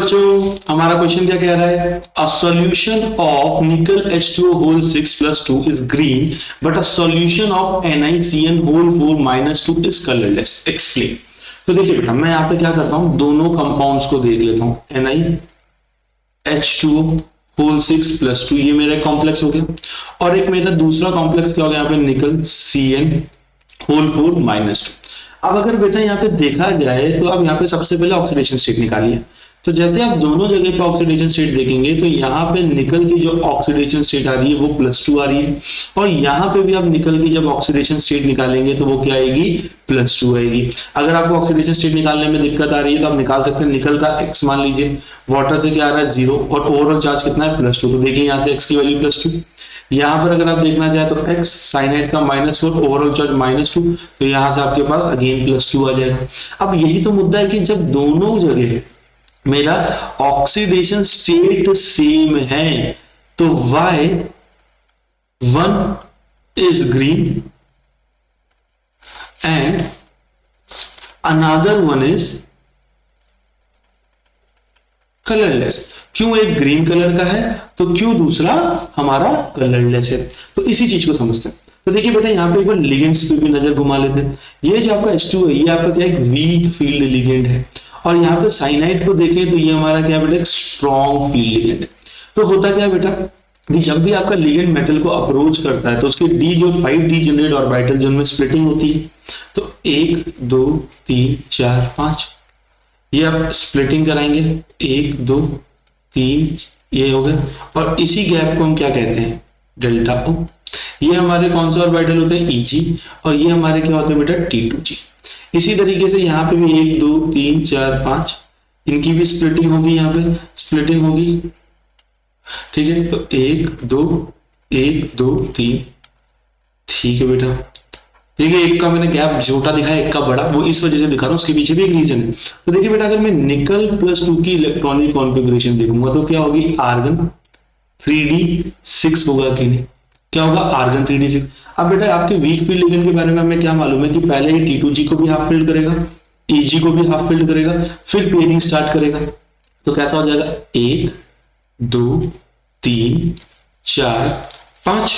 बच्चों, हमारा क्वेश्चन क्या कह रहा है? अ solution of nickel H2O whole 6 plus 2 is green but a solution of NiCN whole 4 minus 2 is colourless, explain. तो देखिए बेटा, मैं यहाँ पे क्या करता हूँ, दोनों कंपाउंड्स को देख लेता हूँ। NiH2O होल 6 प्लस 2, ये मेरा कॉम्प्लेक्स हो गया, और एक मेरा दूसरा कॉम्प्लेक्स क्या हो गया यहाँ पे, निकल CN होल 4 माइनस 2। अब अगर बेटा यहाँ पे देखा जाए तो अब यहाँ पे सबसे पहले ऑक्सीडेशन स्टेट निकालिए। तो जैसे आप दोनों जगह पे ऑक्सीडेशन स्टेट देखेंगे तो यहाँ पे निकल की जो ऑक्सीडेशन स्टेट आ रही है वो +2 आ रही है, और यहाँ पे भी आप निकल की जब ऑक्सीडेशन स्टेट निकालेंगे तो वो क्या आएगी, +2 आएगी। अगर आपको ऑक्सीडेशन स्टेट निकालने में दिक्कत आ रही है तो आप निकाल सकते हैं, निकल का x मान लीजिए, वाटर से क्या आ रहा है 0, और ओवरऑल चार्ज कितना है +2। तो देखिए यहाँ से x की वैल्यू +2, यहाँ पर अगर आप देखना चाहें तो x साइनाइड का -4, ओवरऑल चार्ज -2, तो यहाँ से आपके पास अगेन +2 आ जाएगा। अब यही तो मुद्दा है कि जब दोनों जगह मेरा ऑक्सीडेशन स्टेट सेम है तो why one is green and another one is colourless. क्यों एक ग्रीन कलर का है तो क्यों दूसरा हमारा कलरलेस है? तो इसी चीज को समझते हैं। तो देखिए बेटा, यहाँ पे एक बार लिगेंड्स पे भी नजर घुमा लेते हैं। ये जो आपका H2 है, ये आपका क्या, एक वीक फील्ड लिगेंड है, और यहाँ पे साइनाइड को देखें तो ये हमारा क्या बेटा, एक स्ट्रॉन्ग फील्ड लिगेंड है। तो होता क्या बेटा कि जब भी आपका लिगेंड मेटल को अप्रोच करता है तो उसके डी जो 5d जनरेट ऑर्बिटल जो उनमें स्प्लिटिंग होती है, तो 1 2 3 4 5 ये आप स्प्लिटिंग कराएंगे, 1 2 3 ये हो गया, और इसी गैप को हम क्या कहते हैं, डेल्टा O। ये हमारे कौन से ऑर्बिटल होते हैं, Eg, और ये हमारे क्या होते हैं बेटा, T2G। इसी तरीके से यहाँ पे भी 1 2 3 4 5 इनकी भी स्प्लिटिंग होगी, यहाँ पे स्प्लिटिंग होगी, ठीक है। तो 1 2 1 2 3, ठीक है बेटा। देखिए, एक का मैंने गैप छोटा दिखाया, एक का बड़ा, वो इस वजह से दिखा रहा हूं, उसके पीछे भी एक रीजन है। तो देखिए बेटा, अगर मैं निकल +2 की इलेक्ट्रॉनिक कॉन्फ़िगरेशन देखूंगा तो क्या होगी, आर्गन 3d6 होगा कि नहीं, क्या होगा, आर्गन 3d6। अब बेटा आपके वीक फील्ड लिगेंड के बारे में हमें क्या मालूम है कि पहले ही T2G को भी हाफ फील्ड करेगा, Eg को भी हाफ फील्ड करेगा, फिर पेयरिंग स्टार्ट करेगा। तो कैसा हो जाएगा, 1 2 3 4 5,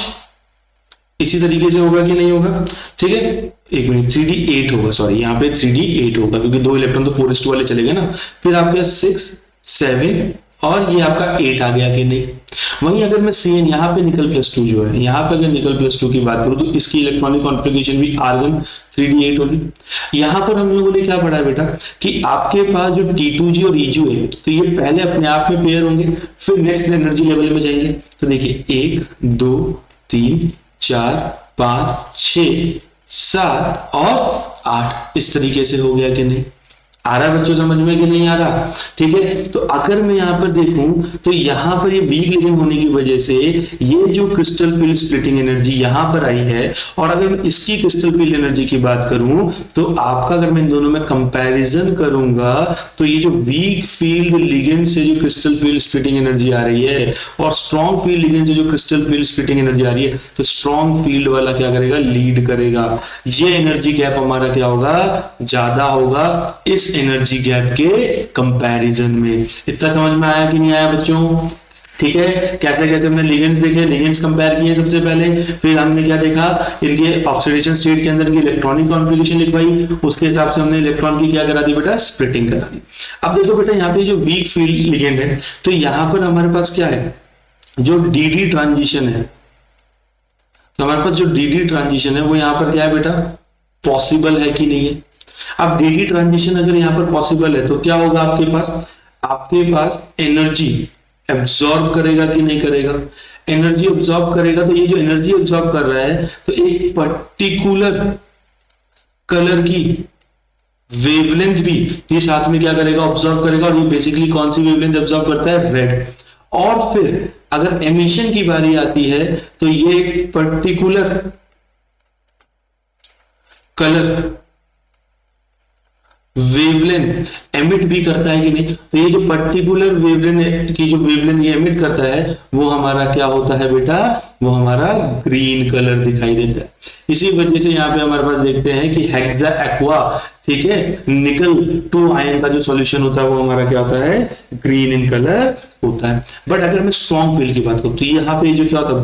इसी तरीके से होगा कि नहीं होगा, ठीक है। एक मिनट, 3d8 होगा, सॉरी यहाँ पे 3d8 होगा क्योंकि 2 इलेक्ट्रॉन तो 4s2 वाले चले गए ना। फिर आपके 6 7 और ये आपका 8 आ गया कि नहीं। वहीं अगर मैं CN यहाँ पे निकल +2 जो है, यहाँ पे अगर निकल +2 की बात करूं तो इसकी इलेक्ट्रॉनिक कॉन्फ़िगरेशन भी आर्गन 3d8 होगी। यहाँ पर हम लोगों ने क्या पढ़ा है बेटा कि आपके पास जो T2G और Eg है तो ये पहले अपने आप में पेयर होंगे, फिर नेक्स्ट एनर्जी लेवल में जाएंगे। तो देखिए 1 2 3 4 5 6 7 और 8, इस तरीके से हो गया कि नहीं। आ रहा है बच्चों समझ में कि नहीं आ रहा, ठीक है। तो अगर मैं यहाँ पर देखूं तो यहाँ पर ये वीक लिगेंड होने की वजह से ये जो क्रिस्टल फील्ड स्प्लिटिंग एनर्जी यहाँ पर आई है, और अगर मैं इसकी क्रिस्टल फील्ड एनर्जी की बात करूं तो आपका अगर मैं इन दोनों में कंपैरिजन करूंगा तो ये जो वीक फील्ड लिगेंड से जो क्रिस्टल फील्ड स्प्लिटिंग एनर्जी आ रही है और स्ट्रॉन्ग फील्ड लिगेंड से जो क्रिस्टल फील्ड स्प्लिटिंग एनर्जी आ रही है, तो स्ट्रॉन्ग फील्ड वाला क्या करेगा, लीड करेगा। ये एनर्जी गैप हमारा क्या होगा, ज्यादा होगा इस एनर्जी गैप के कंपैरिजन में। इतना समझ में आया कि नहीं आया बच्चों, ठीक है। कैसे कैसे हमने लिगेंड्स देखे, लिगेंड्स कंपेयर किए सबसे पहले, फिर हमने क्या देखा, इनके ऑक्सीडेशन स्टेट के अंदर की इलेक्ट्रॉनिक कॉन्फ़िगरेशन लिखवाई, उसके हिसाब से हमने इलेक्ट्रॉन की क्या करा दी बेटा, स्प्लिटिंग करा दी। अब देखो बेटा, यहाँ पे जो वीक फील्ड लिगेंड है तो यहाँ पर हमारे पास क्या है, जो dd ट्रांजिशन है, तो हमारे पास जो dd ट्रांजिशन है वो यहाँ पर क्या है बेटा, पॉसिबल है कि नहीं है। अब dd ट्रांजिशन अगर यहाँ पर पॉसिबल है तो क्या होगा, आपके पास एनर्जी एब्सॉर्ब करेगा कि नहीं करेगा। एनर्जी एब्सॉर्ब करेगा, तो ये जो एनर्जी एब्सॉर्ब कर रहा है तो एक पर्टिकुलर कलर की वेवलेंथ भी ये साथ में क्या करेगा, ऑब्जर्व करेगा। और ये बेसिकली कौन सी वेवलेंथ ऑब्जर्व करता है, रेड। और फिर अगर एमिशन की बारी आती है तो ये एक पर्टिकुलर कलर वेवलेंथ एमिट भी करता है कि नहीं, तो ये जो पर्टिकुलर वेवलेंथ की जो वेवलेंथ ये एमिट करता है वो हमारा क्या होता है बेटा, वो हमारा ग्रीन कलर दिखाई देता है। इसी वजह से यहाँ पे हमारे पास देखते हैं कि हेक्सा एक्वा, ठीक है, निकल 2 आयन का जो सॉल्यूशन होता है वो हमारा क्या होता है, ग्रीन इन कलर होता है। बट अगर मैं स्ट्रॉन्ग फील्ड की बात करूं तो यहाँ पे जो क्या होता है,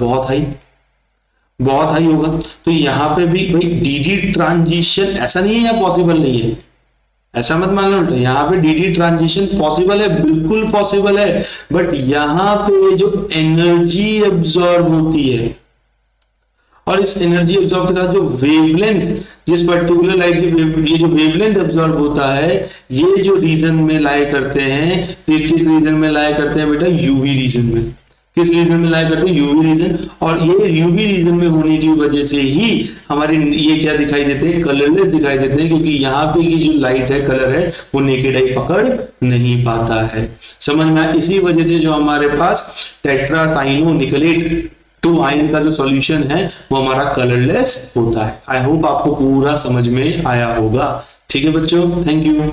बहुत हाई होगा। तो यहाँ पे भी भाई डीडी ट्रांजिशन ऐसा नहीं है या पॉसिबल नहीं है, ऐसा मत मान लो, यहाँ पे डीडी ट्रांजिशन पॉसिबल है, बिल्कुल पॉसिबल है। बट यहाँ पे जो एनर्जी एब्जॉर्ब होती है और इस एनर्जी एब्जॉर्ब के साथ जो वेवलेंथ, जिस पर्टिकुलर लाइट की ये जो वेवलेंथ एब्जॉर्ब होता है, ये जो रीजन में लाई करते हैं, तो ये किस रीजन में लाई करते हैं बेटा, यूवी रीजन में। किस रीजन में लाई करते हैं, यूवी रीजन। और ये यूवी रीजन में होने की वजह से ही हमारे ये क्या दिखाई देते हैं, कलरलेस दिखाई देते हैं, क्योंकि यहाँ पे की जो लाइट है, कलर है, वो नेकेड आई पकड़ नहीं पाता है। समझ में आया? इसी वजह से जो हमारे पास टेट्रासाइनो निकलेट 2 आयन का जो सॉल्यूशन है वो हमारा कलरलेस होता है। आई होप आपको पूरा समझ में आया होगा। ठीक है बच्चों, थैंक यू।